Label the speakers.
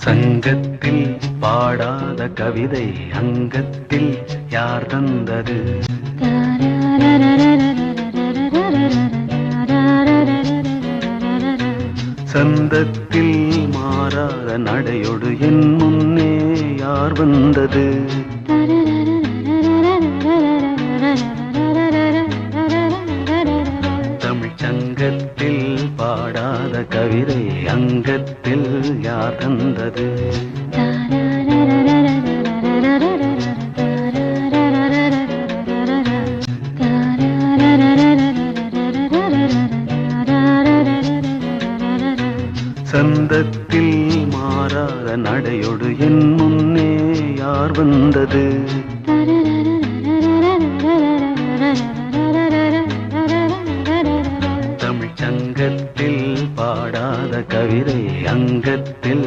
Speaker 1: சங்கத்தில் பாடாத கவிதை அங்கத்தில் யார் தந்தது? சந்தத்தில் மாறாத நடையோடு என் முன்னே யார் வந்தது? தமிழ் சங்கத்தில் பாடாத கவிதை அங்கத்தில் யார் தந்தது? சந்தத்தில் மாறாத நடையோடு என் முன்னே யார் வந்தது? தமிழ் சங்கத்தில் பாடாத கவிதை அங்கத்தில்